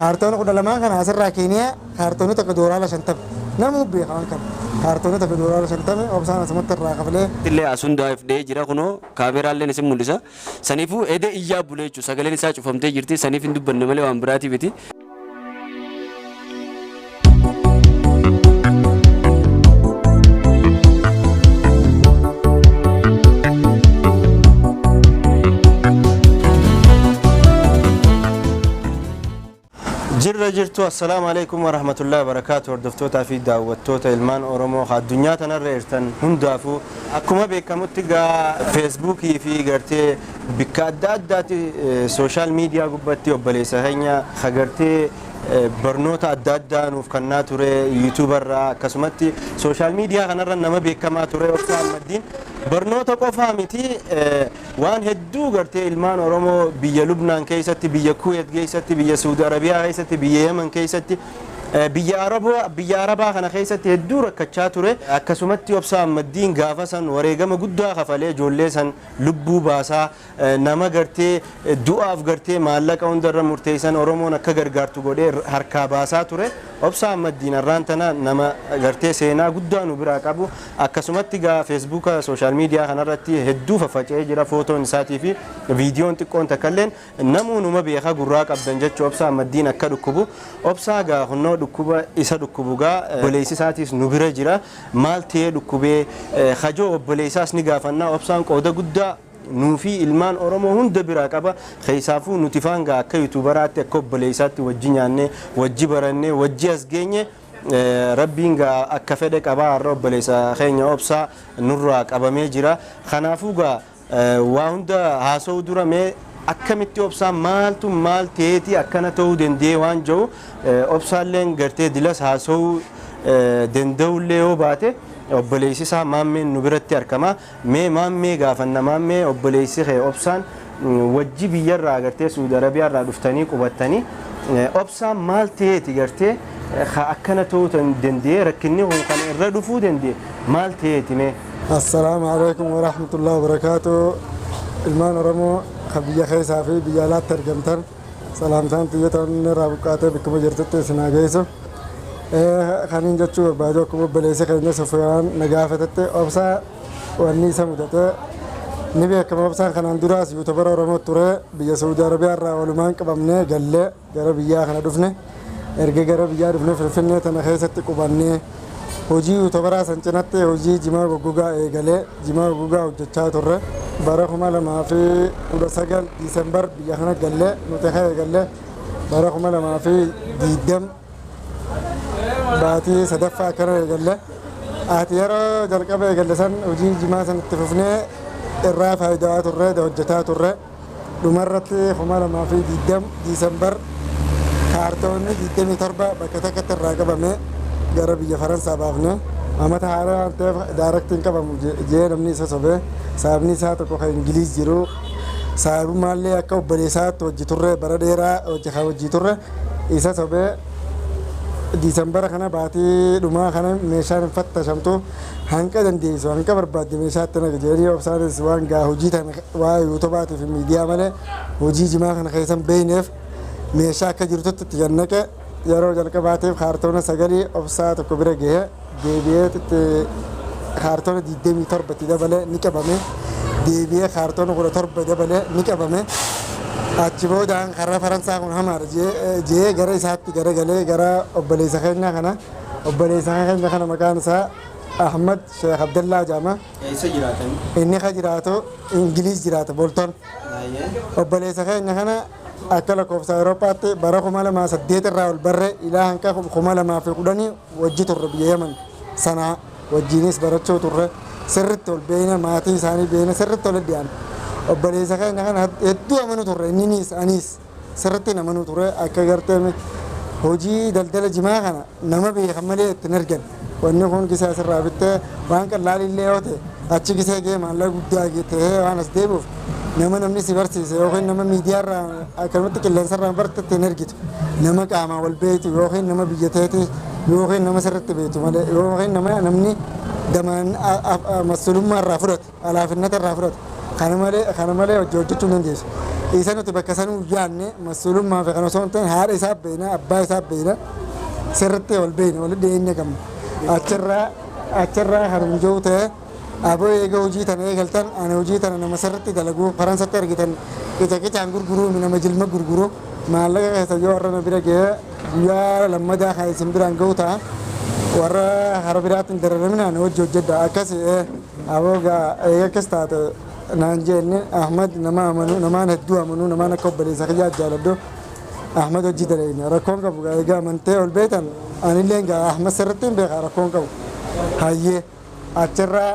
كارتون قد لما كان أسر راكينيا كارتون تقدور على شنتم نمو بيخان كم كارتون تقدور على شنتم أبصار سمت الراقبلة اللي أسون دايف دي جرا كنو كاميرا اللي نسمع مولسا سنيفو إيده إيجاب بولي شو سجلني ساعة فهمت جرتي سنيف إندو بنملي وامبراتي بيتي جرتو السلام عليكم ورحمة الله وبركاته وردفتوتا في دعوتوتا المان أورومو الدنيا تنرئيرتن هندافو أكما بيكاموتيغا فيسبوكي في غرتي بكادات سوشال ميديا قبتي وبليسا هنيا خغرتي برنوتا أدادا نوفكنا توري يوتيوبر كسمتي سوشال ميديا غنرا نما بيكما توري وفا المدين برنوتا قفامتي وان هدو غرتي المان أورومو بيا لبنان كيستي بيا كويت كيستي بيا سعودي عربية كيستي بيا يمن كيستي بيا عربا خنا كيستي هدو ركتشا توري كسمتي وفا المدين غافسن وريغم قدوا خفالي جوليسن لبو باسا نما غرتي دعاف غرتي مالك اندر مرتيسن أورومو نكا غرغارتو غودي harka baasaa ture obsa maddiin arraantana nama gartee seenaa guddaa nu biraa qabu akkasumatti gaa Facebook social media kanarratti hedduu faffacee jira footoon isaatii fi viidiyoon xiqqoon takkalleen namuu numa beeka gurraa qabdan jechuu obsa maddiin akka dhukkubu obsa gaa hunnoo dhukkuba isa dhukkubu gaa obboleessi isaatiis nu bira jira maal ta'ee dhukkubee hajoo obboleessaas ni gaafannaa obsaan qooda guddaa nuufi ilmaan Oromoo hunda biraa qaba keessaafuu nuti faanga akka yuutubaraatti akka obboleessaatti wajji nyaannee wajji barannee wajji as geenye rabbiin gaa akka fedhe qabaa har'a obboleessa keenya obsaa nurraa qabamee jira kanaafuu gaa waa hunda haasa'uu dura mee akkamitti obsaa maaltu maal ta'eeti akkana ta'uu danda'e waan jiru obsaalleen gartee dilas haasa'uu danda'ullee yoo baate obboleessi isaa maammeen nu biratti argama mee maammee gaafanna maammee obboleessi kee obsaan wajji biyyarraa agartee Suudi Arabiyaarraa dhuftanii qubattanii obsaan maal ta'eeti gartee akkana ta'uu danda'e rakkinni kun kan irra dhufuu danda'e maal ta'eeti mee السلام عليكم ورحمة الله وبركاته المان رمو خبيا خيسا في بيالات ترجمتر سلامتان تيجتون رابقاته بكم جرتت سناجيسو خانين جتشو بعدو كم بليسة خلينا سفيان نجافتت أبصا واني سموتته نبي كم أبصا خنان دراس يوتيوبر رمو تورة بيا سعودي عربية راولمان كبامنة جلة جرا بيا خنا دفنة إرجع جرا بيا دفنة في الفنة تناخيست كوبانة هوجي يوتيوبر سنتنات هوجي جماع غوغا إيجالة جماع غوغا وجتشا تورة باركم الله ما في ودساجل ديسمبر بيا خنا جلة نتخيل جلة باركم الله ما في ديدم باتي صدفة كره يقله أتيارا جركبه يقلسن وجي جماعة اتفقنا الرافع هيدات الرد وجتات الرد دمرت خمارة ما في ديسمبر كارتون ديدم تربة بكتة الراقبة ما جرب يجي فرنسا بافنا أما تهارا أنت دايركتين كبا جيه نمني سبب سابني سات وكو إنجليز جرو ساب مالي أكو بريسات وجتورة برديرا وجخا وجتورة إيسا سبب ديسمبر خنا باتي دوما خنا ميشان فتة شمتو هنكا دنديس وهنكا بربادي ميشات تنا جيري وبصار سوان جا هوجي تنا ويوتيوبات في الميديا ماله هوجي جماعة خنا خيسان بينف ميشا كجرتو تتجنك يارو جنك باتي خارتونا سجلي وبصار تكبر جه ديبيت خارتونا ديدمي تربة تدبله نكبامه ديبيه خارتونا غلا تربة تدبله نكبامه أجيبه دان خرّا فرنسا كون همار جي غير إسحاق غير غلي غير أبلي سخينا خنا أبلي سخينا خنا مكان سا أحمد شيخ عبد الله جامع إيش جراته إني خجراته إنجليز جراته بولتون أبلي سخينا خنا أكل كوفس أوروبا برا خمالة ما سديت الراول برا إلى هنكا خمالة ما في قدني وجيت الربيع يمن سنة وجينيس برا تور سرت تول بينا ماتي ساني بينا سرت تول ديان أبلي سخينا خنا هدو أمانو تور نينيس أنيس سرتين أمانو تور أكغرت من هوجي دلدل جماعة خنا نما بيخملي تنرجن وانه كون كيسا سرابته وانك لالي اللي هوته أشي كيسا كي مالا قدّا كيته وانا سديبوف نما نمني سيبرسيس يوخين نما ميديار كلمة كلن سر برت تنرجت نما كاما والبيت يوخين نما بيجتهتي يوخين نما سرت بيتو ماله يوخين نما نمني دمان مسلوم مرة فرط على فنة الرافرط kana malee hojjechuu hin dandeessu. Isa nuti bakka sanuu yaadne mas'uulummaa fi kan osoo hin ta'in haadha isaa beekna abbaa isaa beekna sirriitti wal beekna wal dhiyeenya qabna. Achirraa kan mijoo ta'e aboo eega hojii tana eegaltan ani hojii tana nama sirriitti dalaguu faransatti argitan qicaqicaan gurguruu nama jilma gurguruu maallaqa keessa yoo warra na bira ga'ee guyyaa lammadaa kan isin biraan ga'u ta'a warra hara biraatti hin dararaminaan hojii hojjedha akkas aboo eega akkas taate naan jenne Ahmad nama amanu namaan hedduu amanu namaan akka obboleessa kiyyaa jaaladhu Ahmad hojii daleenya rakkoon qabu egaa amantee ol beetan anillee egaa Ahmad sirriitti hin beeka rakkoon qabu hayyee achirraa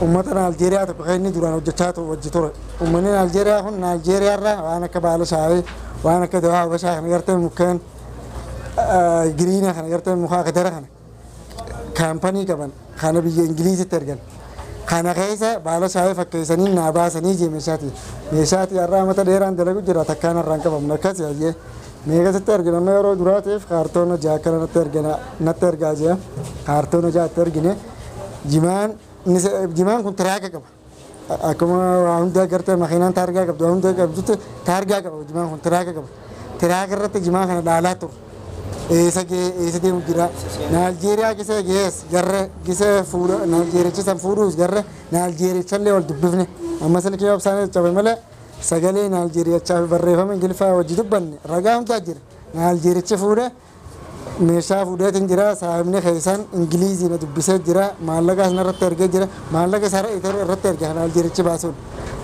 ummata Aljeeriyaa tokko kan inni duraan hojjechaa wajji ture ummanni Aljeeriyaa kun Aljeeriyaarraa waan akka baala shaayii waan akka dawaa habashaa kana gartee mukkeen giriina kana gartee mukaa kadara kana kaampanii qaban kana biyya Ingiliizitti ergan kana keessa baala shaayii fakkeessanii naa baasanii jee meeshaati har'aa mata dheeraan dalagu jira takkaan har'aan qabamna akkas yaayee meeqasitti argina amma yeroo duraatiif kaartoona ja'a kana natti ergaa jee kaartoona ja'atti ergine jimaan kun tiraaka qaba akkuma waa hunda gartee makiinaan taargaa qabdu waa hunda qabdutti taargaa qaba jimaan kun tiraaka qaba tiraaka irratti jimaa kana dhaalaa ture eessa deemu jira Naaljeeriyaa gisee gees garre gisee fuudha Naaljeericha san fuudhuus garre Naaljeerichallee wal dubbifne amma silkii obsaan cabe malee sagalee Naaljeerichaa fi barreeffama Ingiliffaa wajji dubbanne ragaa hundaa jira Naaljeericha fuudhe meeshaa fuudheetiin jira saamne keessan Ingiliizii na dubbisee jira maallaqa sana irratti ergee jira maallaqa isaa irratti ergee Naaljeerichi baasuun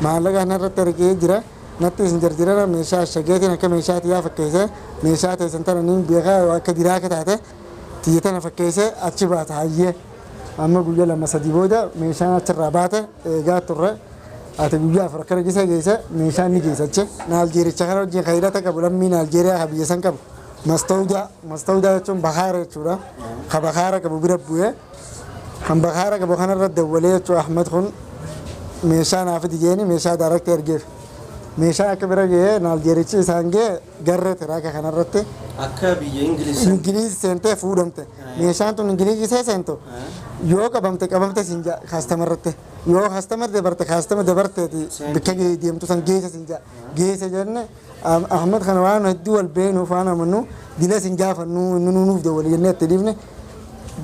maallaqa sana irratti ergee jira natti isin jarjirana meeshaa ashageetiin akka meeshaati yaa fakkeessee meeshaa teessan tana niin beekaa akka diraaka taate tiyya tana fakkeessee achi baata hayyee amma guyyaa lama sadii booda meeshaan achirraa baate eegaa turre ati guyyaa afur akkana gisee geesse meeshaan ni geessache Naaljeericha kana wajjin hidhata qabu lammii Naaljeeriyaa ha biyya san qabu mastawdaa jechuun bakaara jechuudha ka bakaara qabu bira bu'ee kan bakaara qabu kanarra dawwalee jechuu Ahmad kun meeshaa naaf dijeeni meeshaa daarakti ergeef meeshaa akka bira ga'ee Naaljeerichi isaan ga'e garree tiraaka kanarratti akka biyya Ingiliizi seentee fuudhamte meeshaan tun Ingiliizi seentu yoo qabamte sinja kaastamarratti yoo kaastamar dabarteeti bikka deemtu san geessa sinja geessa jenne Ahmad kana waan hedduu wal beenuuf waan amannu dila sin gaafannu nuuf dawwali jennee itti dhiifne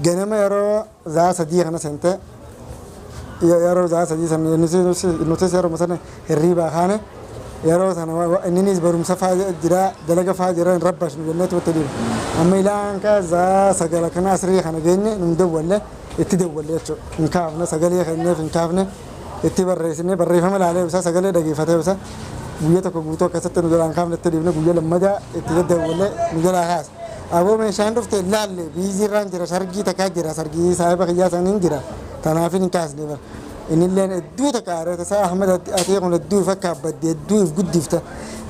ganama yeroo zaa sadii kana seente yeroo zaa sadii sana nutis yeroo sana hirriibaa kaane yeroo sana inninis barumsa faa jira dalaga faa jira hin rabbashnu jennee itti dhiifne amma ilaan ka zaa sagala kana asrii kana geenye nun dawwalle itti dawwalle jechuudha hin kaafne sagalee kenneef hin kaafne itti barreessine barreeffama laalee isaa sagalee dhageeffatee isaa guyyaa tokko guutuu akkasitti nu jalaan kaafne itti dhiifne guyyaa lammadaa itti daddawwalle nu jalaa kaase aboo meeshaan dhufte laalle biiziirraan jira sargii takkaa jira sargii saahiba kiyyaa saniin jira tanaafin hin kaasne bara inilleen hedduu takka aareeta isaa Ahmad atee kun hedduu fakkaabbadde hedduu if guddifta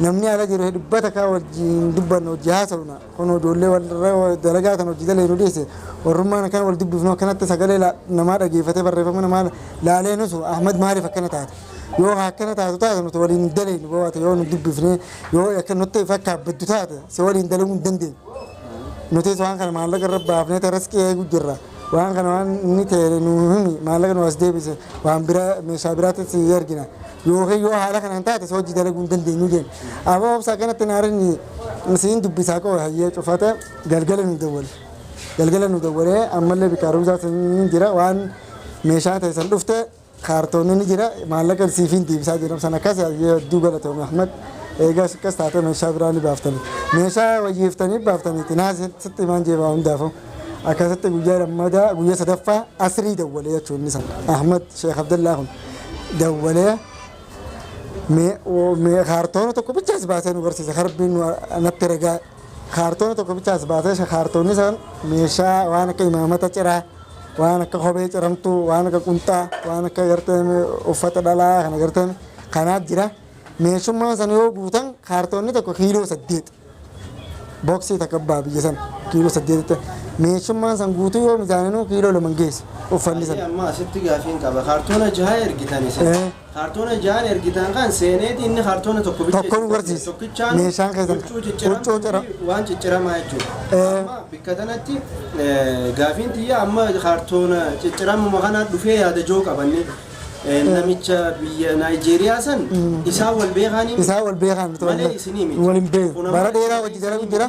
namni ala jiru dubbata kaa wajjin dubbannu hojii haasawna kun ijoollee warra dalagaa tan hojii dalee nu dhiise warrummaan akkan wal dubbifnu akkanatti sagalee namaa dhageeffatee barreeffama namaa laalee nusu Ahmad maaliif akkana taate yoo akkana taatu nuti waliin hin dalaynu bohaate yoo nu dubbifne yoo akka nutti fakkaabbaddu taate si waliin dalaguu hin dandeenyu nutis waan kana maallaqa irra baafnee taraskii eeguu jirra waan kana waan inni ta'e nu himi maallaqa nu as deebise waan bira meeshaa biraatti si ergina yookiin yoo haala kana hin taate si hojii dalaguu hin dandeenyu jenna aboo obsaa kanatti naarinni siin dubbisaa koo hayyee cufate galgala nu dawwalee ammallee bikaaruusaa siin jira waan meeshaa ta'e san dhufte kaartoonni ni jira maallaqa siifiin deebisaa jedhamu san akkas hedduu galatoome Ahmad eegas akkas taate meeshaa biraa ni baaftanii meeshaa wayyeeftanii baaftaniiti naasitti himaan jeebaa hundaafu akkasitti guyyaa lammadaa guyyaa sadaffaa asrii dawwalee jechuun isa Ahmad Sheekh Abdallaa kun dawwalee kaartoona tokko bichaas baasee nu barsiise harbiin natti ragaa kaartoona tokko bichaas baasee kaartoonni san meeshaa waan akka imaamata ciraa waan akka kophee ciramtuu waan akka qunxaa waan akka gartee uffata dhalaa kana gartee kanaaf jira meeshummaan san yoo guutan kaartoonni tokko kiiloo 8 boksii takka baa biyya san kiiloo 8 meeshummaan san guutuu yoo mizaaninu kiiloo 2 geessu uffanni san amma asitti gaafiin qaba kaartoona jaha ergitan isa kaartoona jahan ergitan kan seeneeti inni kaartoona tokko nu barsiise meeshaan keessan huccuu cira waan cicciramaa jechuudha amma bikka tanatti gaafiin tiyya amma kaartoona cicciramaa kana dhufee yaada joo qabanni namicha biyya Naayijeeriyaa san isaa wal beekanii isaa wal beekan malee isinii miti waliin beeku bara dheeraa hojii jala jira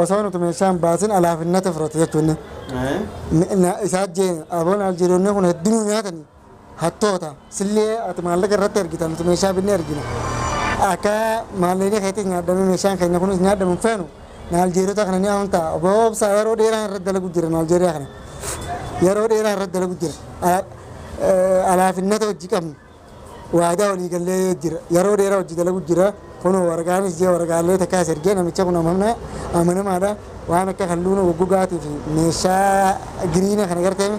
osoo nuti meeshaan baasin alaafinnata fudhate jechuun isaa jeen aboon aljeeriyoonni kun hedduu nyaatanii hattoota sillee ati maallaqa irratti argitan nuti meeshaa binnee argina akka maallaqni keetti nyaadame meeshaan keenya kunis nyaadamu feenu Naayijeeriyota kana ni amantaa oboobsa yeroo dheeraa irratti dalagu jira Naayijeeriyaa kana yeroo dheeraa irratti dalagu jira alaafinnata hojii qabnu waadaa walii gallee jira yeroo dheeraa hojii dalagu jira kun waraqaanis jee waraqaalee takkaas ergee namicha kun amanamaadha waan akka halluuna goggogaatii fi meeshaa giriina kana gartee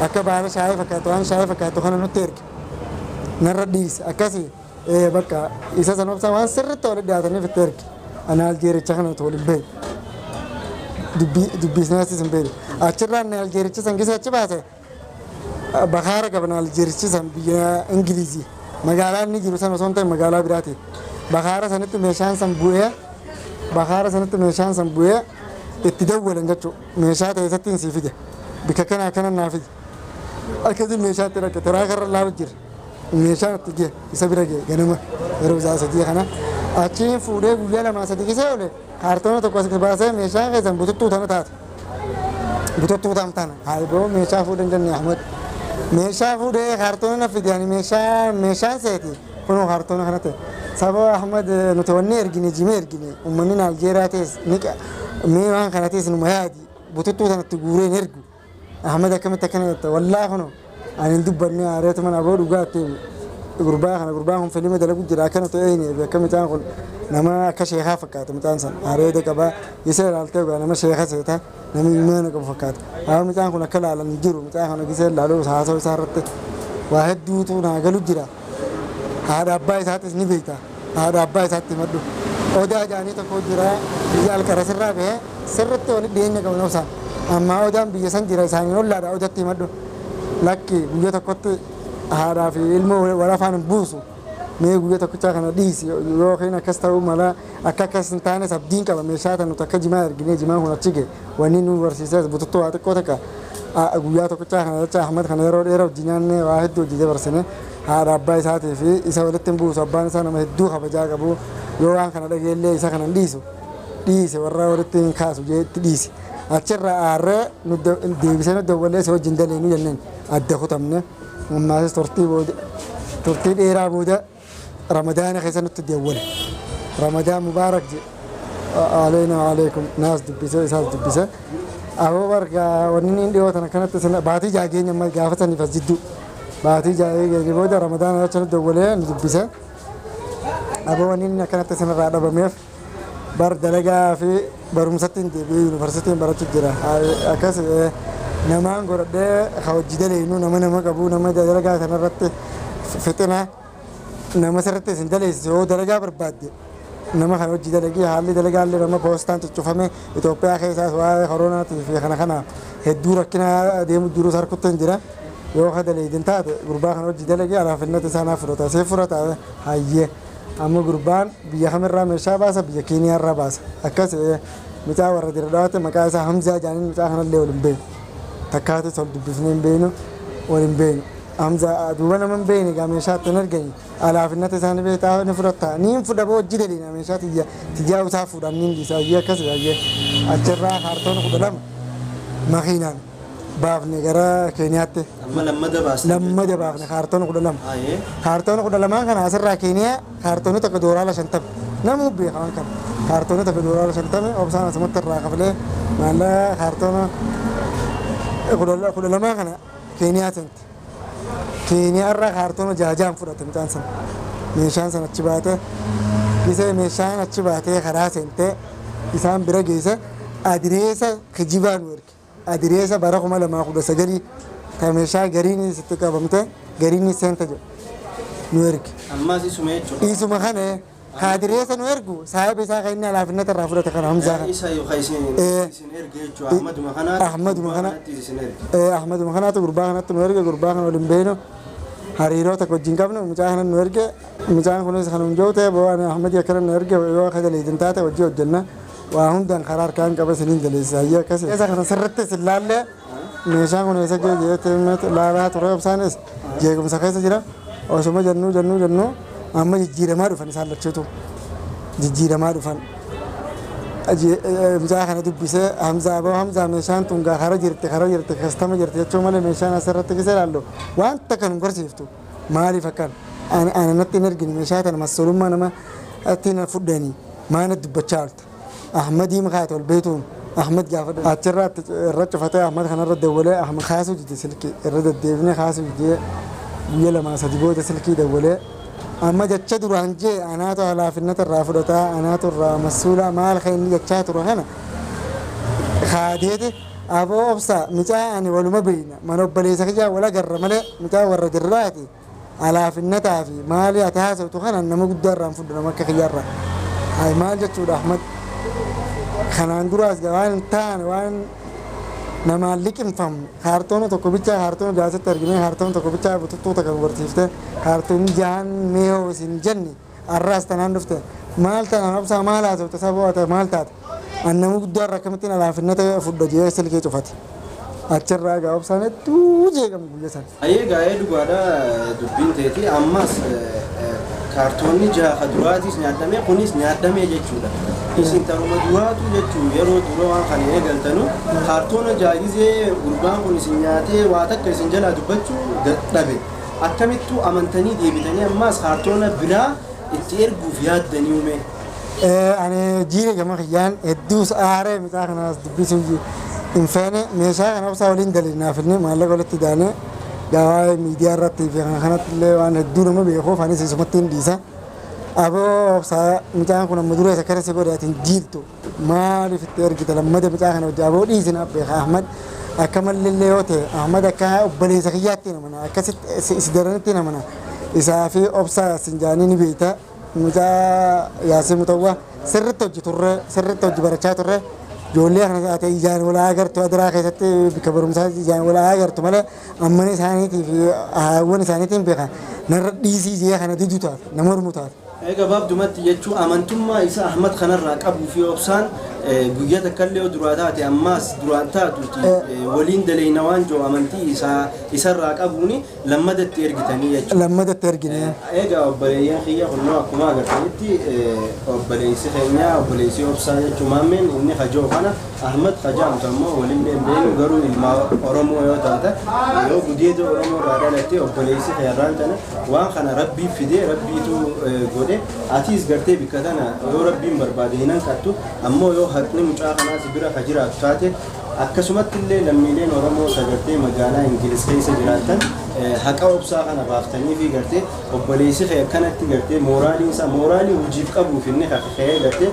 akka baala shaayii fakkaatu waan shaayii fakkaatu kana nutti erge narra dhiise akkasii bakka isa san obsaa waan sirriitti walitti dhiyaataniif itti erge Naayijeericha kana waliin beeku dubbisneessis hin beeku achirraan Naayijeericha san gisee achi baase Bakhaara qaba Naayijeerichi san biyya Ingilizii magaalaa inni jiru san osoo hin ta'in magaalaa biraati Bakhaara sanitti meeshaan san bu'ee itti dawwalan jechuudha meeshaa ta'e isatti hin sii fide bika kana kana naa fide akkasii meeshaa itti rakkate raakarra laafu jira meeshaan itti gee isa bira gee ganama yeroo isaa sadii kana achiin fuudhee guyyaa lamaa sadii gisee oole kaartoona tokko as baasee meeshaan keessan bututtuu tana taate bututtuu tana haayiboo meeshaa fuudhan jenne Ahmad meeshaa fuudhee kaartoona na fide ani meeshaan seeti kunoo kaartoona kana ta'e sababa Ahmad nuti wanni ergine jimee ergine uummanni Naayijeeriyaa ta'es mee waan kana ta'es numa yaadi bututtuu tanatti guureen ergu Ahmad akkamitti akkana jetta wallaa kunoo ani hin dubbanne aareetu mana aboo dhugaa ta'e gurbaa kun filima dalagu jira akkana ta'e akka mucaan kun nama akka sheekaa fakkaata mucaan san areeda qabaa gisee ilaaltee nama sheeka seeta nama imaana qabu fakkaata haa mucaan kun akka laalan jiru mucaan kana gisee ilaaluu haasa'u isaa irratti waa hedduutu naa galu jira haadha abbaa isaatis ni beekta haadha abbaa isaatti maddu odaa jaanii tokko jira biyya alqara sirraa bahee sirritti walitti dhiyeenya qabu nabsaan amma odaan biyya san jira isaanii ollaadha odatti maddu lakki guyya tokkotti haadhaa fi ilmoo wal afaan hin buusu mee guyya tokkichaa kana dhiisi yookiin akkas ta'uu mala akka akkas hin taane abdiin qaba meeshaa tan nuti akka jimaa erginee jimaan kun achi ga'e wanni nu barsiisee bututtuu waa xiqqoo takka guyyaa tokkichaa kana jecha Ahmad kana yeroo dheeraa hojii nyaannee waa hedduu hojii dabarsine haadha abbaa isaatii fi isa walitti hin buusu abbaan isaa nama hedduu kabajaa qabu yoo waan kana dhageellee isa kana dhiise warra walitti hin kaasu jeetti dhiise achirra aarree deebisee nu dawwalee isa wajjin daleenu jenneen adda kutamne ammaasis turtii dheeraa booda ramadaana keessa nutti dawwale ramadaan mubaarak علينا وعليكم ناس دبسة إساس دبسة أبو بركة ونين ديو تنا كانت سنة باتي جاكين يوم جافة نفسدو باتي جاكين بودا رمضان هذا شنو دولة ندبسة أبو ونين كانت سنة رادة بميف بار دلقا في برمستين دي يونيفرسيتي برا تجرا أكاس نمان قرد خواج جدلي إنه نما كابو نما دلقا سنة رت فتنة نما سرت سندلي سو دلقا برباد nama kan hojii dalagii haalli dalagaallee nama poostaan cuccufame Itoophiyaa keessaas waa'ee koronaatii fi kana hedduu rakkina deemu jiru sarkutteen jira yoo ka daleedin taate gurbaa kan hojii dalagii alaafinnata isaanaaf fudhata see fudhata hayyee amma gurbaan biyya kamirraa meeshaa baasa biyya keeniyaarraa baasa akkas mucaa warra dira dhawaate maqaa isaa Hamzaa jaaniin mucaa kanallee waliin beenu takkaatis ol dubbifnee hin beenu waliin beenu Hamzaa duuba nama hin beekne gaa meeshaa ittiin argani alaafinnata isaanii beektaa ni fudhatta niin fudha boo hojii daliina meeshaa tijjaa isaa fuudhan niin dhiisa hayyee akkas hayyee achirraa kaartoona 12 makiinaan baafne gara keeniyaatti lammada baafne kaartoona 12 kaartoona 12 kana asirraa keeniyaa kaartoona tokko doolaara 50 namuu beeka waan kana kaartoona tokko doolaara 50 obsaan asumatti irraa kafalee maallaa kaartoona 12 kana keeniyaa senti keeniyaa irraa kaartoona jaajaan fudhate mucaan sana meeshaan sana achi baate gisee meeshaan achi baatee karaa seentee isaan bira geessa adireessa kijibaa nu erge adireessa bara 2019 ta meeshaa gariin sitti qabamte gariin seenta jedhu nu erge ammas isuma kana adireessa nu ergu saahiba isaa kan inni alaafinnata irraa fudhate kana Hamzaa kana isa yoo isin erge jechuudha Ahmaduma kanaatu gurbaa kanatti nu erge gurbaa kana waliin beenu hariiroo tokko wajjin qabnu mucaa kana nu erge mucaan kunis kan hunjoo ta'e bo'aan Ahmad akkana nu erge yoo akka daleedin taate hojii hojjenna waa hundaan karaa harkaan qaba isiniin daleessa hayyee akkasii isa kana sirritti silaallee meeshaan kun eessa ga'e jettee laalaa ture obsaanis jeequmsa keessa jira osuma jennuu amma jijjiiramaa dhufan isaan lachuutu jijjiiramaa dhufan mucaa kana dubbisee hamzaa meeshaan tun kara jirti kastama jirti jechuu malee meeshaan asirratti gisee laallu wanta kan garsiiftu maaliif akkan ana natti hin argine meeshaa tana masolummaa nama ittiin fudhanii maana dubbachaa oolta ahmadii makaate ol beetuun ahmad gaafa achirraa irra cufatee ahmad kanarra dawwalee ahmad kaasuu jide silkii irra deddeebinee kaasuu jidee guyya lamaa sadi booda silkii dawwalee amma jecha duraan jee anaatu halaafinnata irraa fudhataa anaatu irraa masuulaa maal keenni jechaa ture kana kaadeeti aboo obsaa micaa ani waluma beeyna mana obboleessa kiyyaa wala garra malee micaa warra dirraati halaafinnataa fi maali ati haasawtu kana nama guddaa irraan fudhu nama akka kiyyaarraa hay maal jechuudha ahmad kanaan duraas waan taane waan namaan liqinfamne kaartoona tokko bichaa kaartoona jaasatti argine kaartoona tokko bichaa bututtuuta kan barsiifte kaartoonni jahan meehoo isin jenne arraas tanaan dhufte maal tanaan obsaa maal haasawte saboo ate maal taate annama guddaa irraa akkamittiin halaafinnata fudha jee silkee cufate achirraa gaa obsaan hedduu jeeqamu guyya san. Ayyee gaa'ee dhugaadha dubbiin teeti ammas kaartoonni jaha duraatis nyaadame kunis nyaadame jechuudha. Isin taruma duraatu jechuun yeroo dura waan kana eegaltanu kaartoona jaayizee gurbaan kun isin nyaatee waa takka isin jalaa dubbachuu dhabe akkamittuu amantanii deebitanii ammas kaartoona biraa itti erguuf yaaddanii uume. Ani jiire gama kiyyaan hedduus aaree mixaa kanaas dubbisuu hin feene meeshaa kana obsaa waliin daliinaaf inni maallaqa walitti daanee gabaa miidiyaa irratti fi kanatti illee waan hedduu nama beekuuf anis isumatti hin dhiisa. Aboo obsaa micaan kun amma duree sakkarri si godhaatiin jiiltu maaliif itti ergita lammada micaa kana hojii aboo dhiisin abbeeka ahmad akka mallillee yoo ta'e ahmad akka obboleessa kiyyaatti namana akkasitti si daranitti namana isaa fi obsaa yaasin jaanii ni beeyta micaa yaasii mutawwa sirritti hojii turre sirritti hojii barachaa turre ijoollee kana taate ijaan walaa agartu adiraa keessatti bikka barumsaa ijaan walaa agartu malee ammana isaaniitii fi haawwan isaaniitiin beekan narra dhiisii jee kana diduu taate nama hormu taate. Gabaabdumatti jechuun amantummaa isaa Ahmad kanarraa qabuu fi obsaan guyyaa takkallee duraa taate ammaas duraan taatuuti waliin daleeyna waan jiru amantii isarraa qabuuni lammadatti ergitanii jechuudha. Lammadatti ergine. Egaa obboleeyyan kiyya kunnoo akkuma agartanitti obboleessi keenya obboleessi obsaa jechuun maammeen inni hajoo kana Ahmad hajaamtu ammoo waliin beenu garuu ilma Oromoo yoo taate yoo gudeeda Oromoo irraa dhalatte obboleessi keerraan tana waan kana rabbii fidee rabbiitu godhe atis gartee bikka tana yoo rabbiin barbaade hin hanqattu ammoo yoo haqni mucaa kanaas bira ka jiraatu taate akkasumatti illee lammiileen Oromoo sagartee magaalaa Ingiliz keessa jiraatan haqa obsaa kana baaftanii fi gartee obboleessi kee akkanatti gartee mooraalii hojiif qabuuf inni ka'ee gartee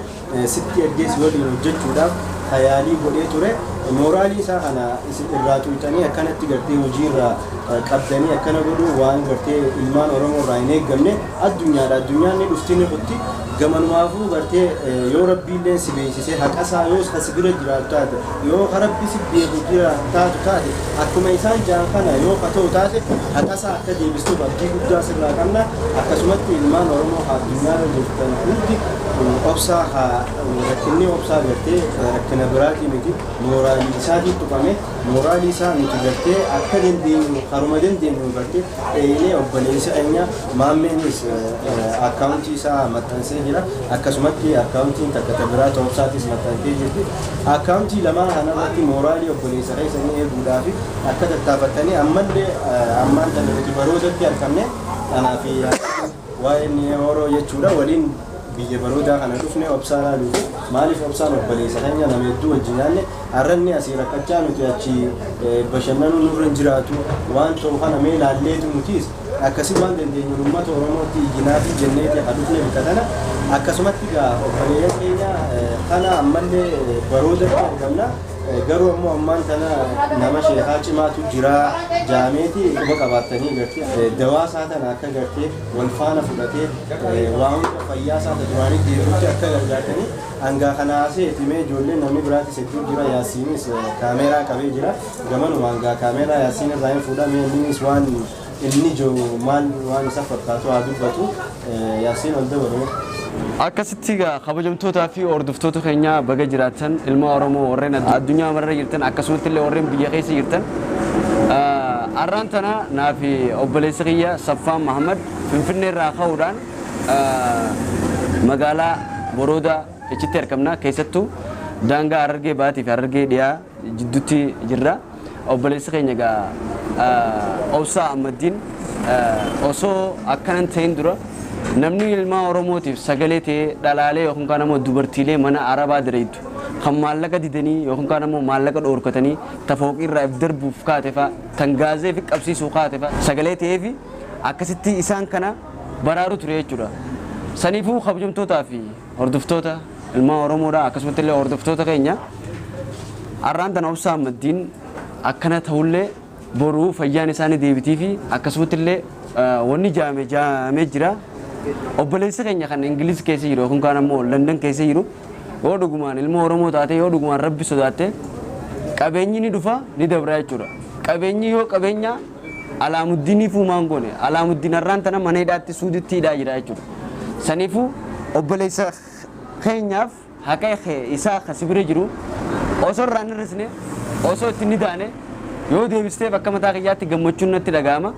sitti ergeessi waliin hojjechuudhaaf hayaalii godhee ture mooraalii isaa kana irraa tuutanii akkanatti gartee hojiirraa qabdanii akkana godhuu waan gartee ilmaan Oromoo irraa hin eeggamne addunyaan ni dhufti ni kutti gamanumaafuu gartee yoo rabbiillee si beeksisee haqa isaa yoo si bira jiraatu taate yoo rabbi si beeku taatu taate akkuma isaan jaan kana yoo ta'u taate haqa isaa akka deebistuuf abdii guddaa sirraa qabna akkasumatti ilmaan Oromoo addunyaarra jirtan hundi obsaa rakkinni obsaa gartee rakkina biraatii miti mooraalii isaatiin tuqame mooraalii isaa nuti gartee akka dandeenyu haruma dandeenyu gartee eelee obboleessi keenya maammeenis akkaawuntii isaa maxxansee jira akkasumatti akkaawuntiin takka biraa obsaatis maxxantee jirti akkaawuntii lamaan kanarratti mooraalii obboleessa keessanii eeguudhaaf akka tattaafatanii ammaan tana nuti baroodatti argamne kanaaf waa'een yeroo jechuudha waliin biyya baroodaa kana dhufne obsaan haaluufi maaliif obsaan obboleessa keenya nama hedduu wajjin nyaanne har'anni asii rakkachaa nuti achi bashannanuu nurra hin jiraatu waan ta'u kana mee laalleetu nutiis akkasii waan dandeenyu uummata Oromootti iyyinaafi jenneeti haa dhufne bika tana akkasumatti gaa obboleeyyan keenya kana ammallee baroodatti argamna garuu ammoo ammaan tana nama sheekaa cimaatu jira jaameeti quba qabaatanii gartee dawaa isaa tana akka gartee wal faana fudhatee waan hunda fayyaa isaa duraanii deemuutti akka gargaartanii hangaa kanaasee timee ijoolleen namni biraatis hedduu jira yaasiinis kaameeraa qabee jira gamanuma hangaa kaameeraa yaasiin irraa hin fuudhamee innis waan inni jiru maal waan isa fakkaatu haa dubbatu yaasiin ol dabalu. akkasitti kabajamtootaa fi hordoftoota keenya baga jiraatan ilma Oromoo warreen addunyaa marra jirtan akkasumas illee warreen biyya keessa jirtan arraan tana naa fi obboleessa kiyya Saffaan Mahammad Finfinnee irraa ka'uudhaan magaalaa Boroodaa ichitti argamna keessattuu daangaa Harargee Baatii fi Harargee Dhiyaa jidduutti jirra obboleessa keenya Obsaa Ahmadiin osoo akkanan ta'in dura namni ilma Oromootiif sagalee ta'ee dhalaalee yookaan kan ammoo dubartiilee mana Arabaa direetu kan maallaqa didanii yookaan kan ammoo maallaqa dhoorkatanii tafooqii irraa darbuuf kaatefa tan gaazee fi qabsiisuu kaatefa sagalee ta'ee fi akkasitti isaan kana baraaru ture jechuudha. Saniifuu kabajamtootaa fi hordoftoota ilma Oromoodhaa akkasumas illee hordoftoota keenya arraan tana Obsaa Ahmadiin akkana ta'ullee boruu fayyaan isaanii deebitii fi akkasumas illee wanni jaamee jira. Obboleessa keenya kan Ingiliz keessa jiru yookaan kan ammoo London keessa jiru yoo dhugumaan ilma Oromoo taate yoo dhugumaan Rabbi sodaatte qabeenyi ni dhufa ni dabra jechuudha. Qabeenyi yoo qabeenya Alaamuddinii fuumaan goone Alaamuddin arraan tana mana hidhaatti suuditti hidhaa jira jechuudha. Saniifuu obboleessa keenyaaf haqa isaa kasibire jiru osoo irraan hir'isne osoo itti ni daane yoo deebisteef akka mataa kiyyaatti gammachuun natti dhaga'ama.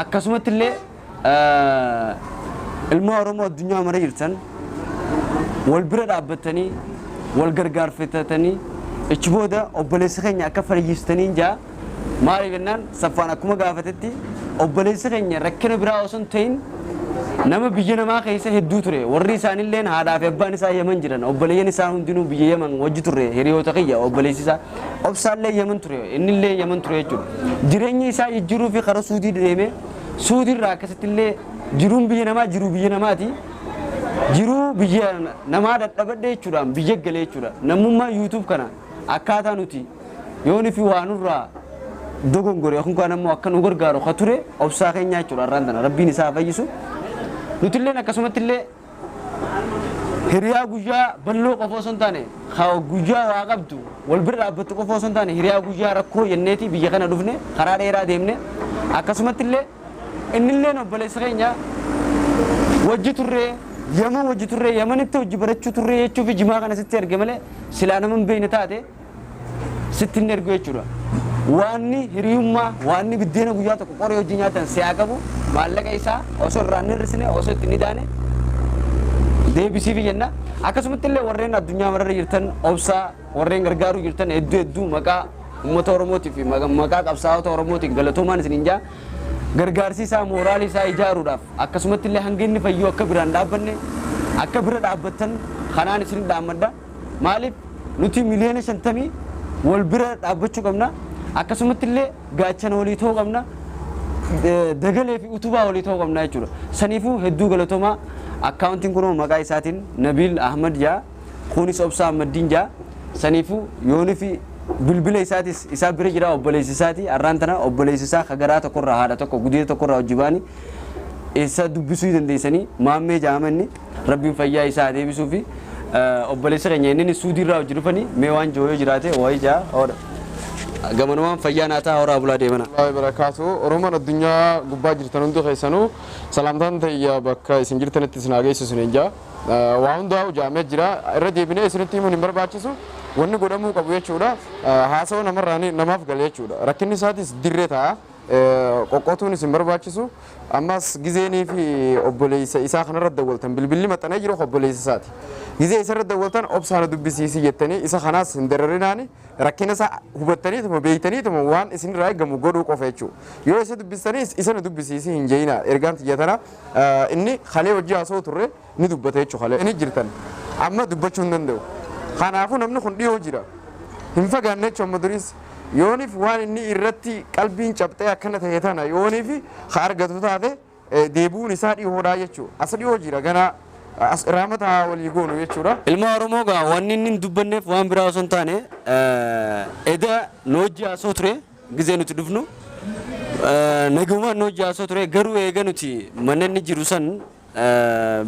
Akkasumatti illee ilma Oromoo addunyaa mara jirtan wal bira dhaabbatanii wal gargaarfatanii ichi booda obboleessa keenya akka fayyistanii jaa maaliif jennaan Saffaan akkuma gaafatetti obboleessa keenya rakkina biraa osoo hin ta'in nama biyya namaa keessa hedduu ture warri isaanillee haadhaa fi abbaan isaa Yemen jiran obboleeyyan isaa hundinuu biyya Yemen wajji turre hiriyoota kiyya obboleessi isaa Obsaallee Yemen ture innillee Yemen ture jechuudha. Jireenya isaa jijjiiruu fi karaa Suudii deemee Suudii irraa akkasitti illee jiruun biyya namaa jiruu biyya namaati. Jiruu biyya namaa dadhabadhe jechuudhaan biyya galee jechuudha. Namummaa YouTube kana akkaataa nuti yoonii fi waanurraa dogongore yookaan ammoo akka nu gargaaru ka ture Obsaa keenya jechuudha arraan tana Rabbiin isaa fayyisu. Nuti illee akkasumatti illee hiriyaa guyyaa bal'oo qofa osoo hin taane guyyaa waa qabdu wal bira dhaabbattu qofa osoo hin taane hiriyaa guyyaa rakkoo jenneeti biyya kana dhufne karaa dheeraa deemne akkasumatti illee innillee obboleessa keenya wajji turree Yemen wajji turree Yemenitti wajji barachuu turree jechuuf jimaa kana sitti erge malee silaa nama hin beekne taate sitti hin ergu jechuudha. Waanni hiriyummaa waanni biddeena guyyaa tokko qoree wajji nyaatan si'aa qabu maallaqa isaa osoo irraan hir'isne osoo itti ni daane deebisiif jenna. Akkasumatti illee warreen addunyaa mararra jirtan Obsaa warreen gargaaruu jirtan hedduu maqaa uummata Oromootii fi maqaa qabsaa'ota Oromootiin galatoomaan isin jaa gargaarsi isaa mooraalii isaa ijaaruudhaaf akkasumatti illee hanga inni fayyuu akka biraan dhaabbanne akka bira dhaabbattan kanaan isin dhaammadha. Maaliif nuti miliyoona 50 wal bira dhaabbachuu qabna akkasumatti illee gaachana walii ta'uu qabna dagalee fi utubaa walii ta'uu qabna jechuudha. Saniifuu hedduu galatoomaa akkaawuntiin kun maqaa isaatiin Nabil Ahmad jaa kunis Obsaa Ahmadiin jaa saniifuu yoonii fi bilbila isaatis isaa bira jira obboleessi isaati arraan tana obboleessi isaa kagaraa tokkorraa haadha tokko gudeeta tokkorraa hojjibaani isa dubbisuu dandeessanii maammee jaamanni Rabbiin fayyaa isaa deebisuu fi obboleessa keenya inni Suudii irraa hojii dhufanii mee waan jooyoo jiraate wayii jaa oodha. Gamanumaan fayyaa naataa horaa bulaa deemana. Wallaahi barakaatu Oromoon addunyaa gubbaa jirtan hundi keessanuu salaamtaan ta'iyyaa bakka isin jirtanitti isin hageessisu hin jaa. Waa hundaa jaamee jira irra deebinee isinitti himuun hin barbaachisu wanni godhamuu qabu jechuudha. Haasawaa namarraa namaaf galee jechuudha. Rakkinni isaatis dirree ta'a. Qoqqootuun isin barbaachisu ammas gizeenii fi obboleessa isaa kanarra dawwaltan bilbilli maxxanee jiru obboleessa isaati. Gizee isarra dawwaltan obsaana dubbisiisii jettanii isa kanaas hin dararinaani rakkina isaa hubattaniituma beeytaniituma waan isinirraa eegamu godhuu qofa jechuudha. Yoo isa dubbistanii isa nu dubbisiisii hin jeeyina ergaan xiyyaatana inni halee wajji haasoo turre ni dubbata jechuudha halee inni jirtan amma dubbachuu hin danda'u. Kanaafuu namni kun dhiyoo jira hin fagaanne jechuudha amma duriis. Yoonif waan inni irratti qalbiin cabxee akkana ta'e tana yoonif ha argatu taate deebuun isaa dhihoodhaa jechuudha. As dhihoo jira ganaa as raamata walii goonu jechuudha. Ilma Oromoo gaa wanni inni dubbanneef waan biraa osoo hin taane eda noojji haasoo ture gizee nuti dhufnu nagumaan noojji haasoo ture garuu eega nuti mana inni jiru san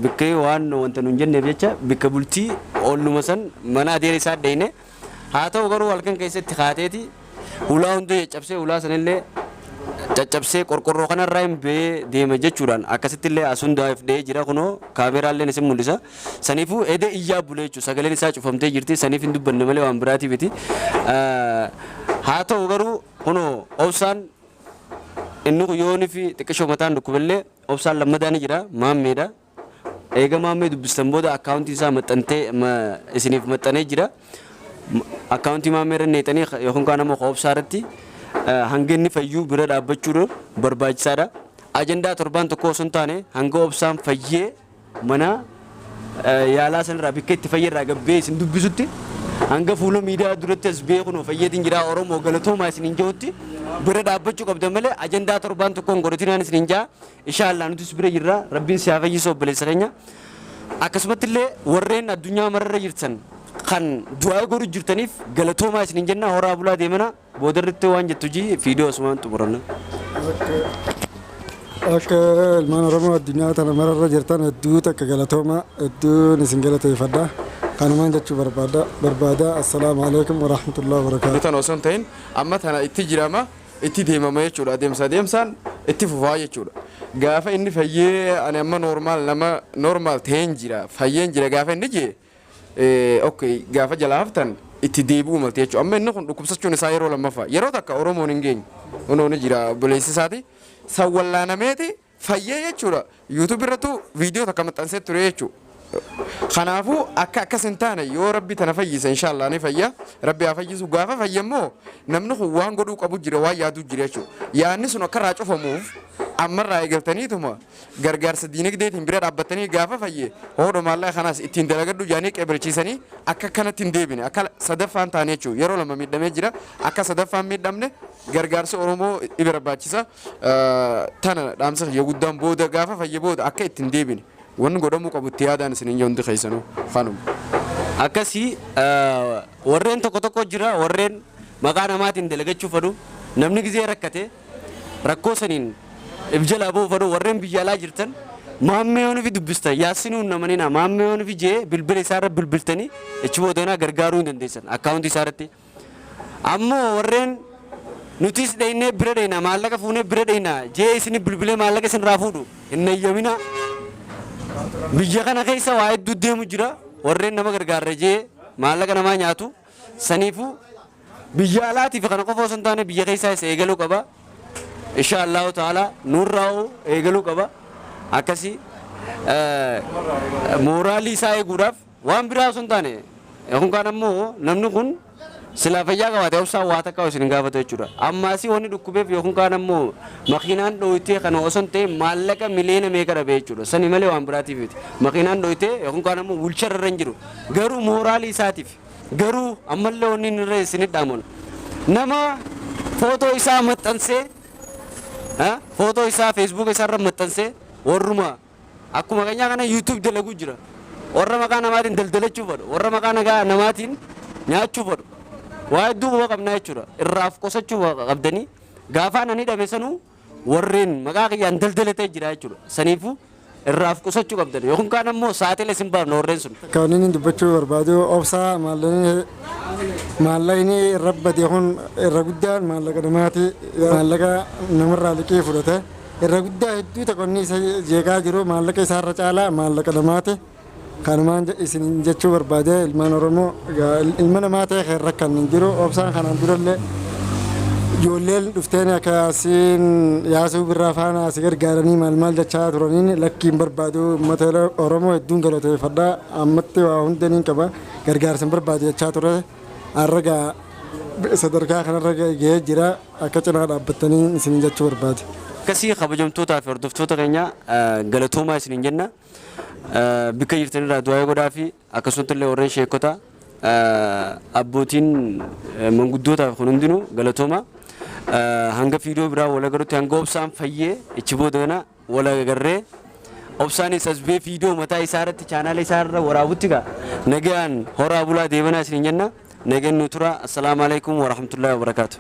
bikka waan wanta nuun jenneef jecha bikka bultii ooluma san mana adeera isaa dheyne haa ta'u garuu halkan keessatti kaateeti ulaa hundee cabsee ulaa sanillee caccabsee qorqorroo kanarraa hin bee deema jechuudhaan akkasittillee asundaaf dhee jira kunoo kaameraalleen isin mul'isa. Saniifuu edee iyyaa bulee jechuudha sagaleen isaa cufamtee jirti saniif hin dubbanne malee waan biraatiif miti. Haa ta'u garuu kunoo obsaan inni guyyoonni fi xiqqishoo mataan dhukkuballee obsaan lammadaan jira maammeedha. Eega maammee dubbistan booda akkaawuntii isaa maxxantee isiniif maxxanee jira. Akkaawuntii maammee irra neexanii yookaan kaan ammoo obsaa irratti hanga inni fayyuu bira dhaabbachuun barbaachisaadha. Ajandaa torbaan tokko osoo hin taane hanga obsaan fayyee mana yaalaa sanarraa bakka itti fayyirraa gabbee isin dubbisutti hanga fuula miidiyaa duratti as beekunu fayyatiin jira Oromoo galatoomaa isin hin jirutti bira dhaabbachuu qabdan malee ajandaa torbaan tokkoon godhatinaan isin hin jaa inshaallah nutis bira jirra rabbiin siyaa fayyisu obboleessa keenya. Akkasumatti illee warreen addunyaa mararra jirtan kan du'aa godhu jirtaniif galatoomaa isin hin jenna horaa bulaa deemana boodarritti waan jettu ji fiidiyoo asumaan xumuranna. Akka ilmaan Oromoo addunyaa tana mararra jirtan hedduu takka galatooma hedduun isin galateeffadha. Kanumaan jechuu barbaada. Assalaamu alaikum wa rahmatullahi wa barakaatuh. Tan osoo hin ta'in amma tana itti jirama itti deemama jechuudha adeemsaan itti fufaa jechuudha. Gaafa inni fayyee ani amma normaal ta'een jira fayyeen jira gaafa inni jee okay gaafa jalaa haftan itti deebi'u malte jechuudha. Amma inni kun dhukkubsachuun isaa yeroo lammaffaa yeroo takka Oromoon hin geenye unooni jira buleessi isaati sawwallaanameeti fayyee jechuudha. YouTube irrattu viidiyoo takka maxxansee ture jechuudha. Kanaafuu akka akkas hin taane yoo rabbi tana fayyisa inshaallah ni fayya rabbi haa fayyisu gaafa fayyammoo namni kun waan godhuu qabu jira waan yaaduu jira jechuudha. Yaadni sun akka irraa cufamuuf ammarraa eegaltaniituma gargaarsa diinagdeetiin bira dhaabbatanii gaafa fayye hoodho maallaa kanaas ittiin dalagadhu jaanii qeebalchiisanii akka kanatti hin deebine akka sadaffaan taane jechuudha. Yeroo lama miidhamee jira akka sadaffaan miidhamne gargaarsa Oromoo ni barbaachisa. Tana dhaamsa kiyya guddaan booda gaafa fayye booda akka ittiin deebine. Wanni godhamuu qabu itti yaadaan isin hin hundi keessanuu kanuma. Akkasii warreen tokko jira warreen maqaa namaatiin dalagachuu fedhu namni gizee rakkate rakkoo saniin ibjala boo fedhu warreen biyya alaa jirtan maammee yoon fi dubbista yaasinuun namanina maammee yoon fi jee bilbila isaarra bilbiltanii ichi boodonaa gargaaruu hin dandeessan akkaawuntii isaarratti. Ammoo warreen nutis dhayinee bira dhayina maallaqa fuunee bira dhayina jee isin bilbilee maallaqa isin raafuudhu hin eeyyamina. Biyya kana keessa waa hedduu deemu jira warreen nama gargaarra jee maallaqa namaa nyaatu saniifuu biyya alaatiif kana qofa osoo hin taane biyya keessaa isa eegaluu qaba. Inshaallahu ta'ala nurraa eegaluu qaba. Akkasii mooraalii isaa eeguudhaaf waan biraa osoo hin taane kun kaan ammoo namni kun silaa fayyaa qabaate obsaa waa takka isin hin gaafatu jechuudha. Ammaasii wanni dhukkubeef yookiin kaan ammoo makiinaan dhoyitee kana osoo hin ta'e maallaqa miliyoona meeqa dhabe jechuudha. Sani malee waan biraatiif miti. Makiinaan dhoyitee yookiin kaan ammoo wulcharra irra hin jiru. Garuu mooraalii isaatiif garuu ammallee wanni inni irra isinit dhaaman nama footoo isaa maxxansee footoo isaa Facebook isaarra maxxansee warruma akkuma keenyaa kana YouTube dalaguu jira. Warra maqaa namaatiin daldalachuu fedhu warra maqaa namaatiin nyaachuu fedhu. Waa hedduu quba qabnaa jechuudha. Irraaf qusachuu qabdanii gaafa ani dhabe sanuu warreen maqaa kiyyaan daldalatee jira jechuudha. Saniifuu irraaf qusachuu qabdan yookiin kaan ammoo saaxilee isin baafna warreen sun. Kan inni dubbachuu barbaadu obsaa maallaqni rabbate kun irra guddaan maallaqa namaati maallaqa namarraa liqii fudhate irra guddaa hedduu taqonni isa jeeqaa jiru maallaqa isaarra caalaa maallaqa namaati. Kanumaan isin jechuu barbaade ilmaan Oromoo ilma namaa ta'e kan rakkan hin jiru obsaan kanaan durallee ijoolleen dhufteen akka asiin yaasuu birraa faana asii gargaaranii maal jechaa turaniin lakkiin barbaadu uummata Oromoo hedduun galateeffadhaa ammatti waa hundaniin qaba gargaarsan barbaade jechaa ture har'a sadarkaa kanarra gahee jira akka cinaa dhaabbattanii isin jechuu barbaade. Akkasii kabajamtootaa fi hordoftoota keenya galatoomaa isin jenna. Bikka jirtanirraa du'aa godhaa fi akkasumas illee warreen sheekota abbootiin manguddootaaf kun hundinuu galatooma. Hanga fiidiyoo biraa wal agarutti hanga obsaan fayyee ichi boodana wal agarree obsaanis asbee fiidiyoo mataa isaa irratti chaanaala isaa irra waraabutti gaa nagaan horaa bulaa deemanaa isin jenna. Nagaan nu tura. Assalaamu alaikum wa rahmatullahi wa barakaatuh.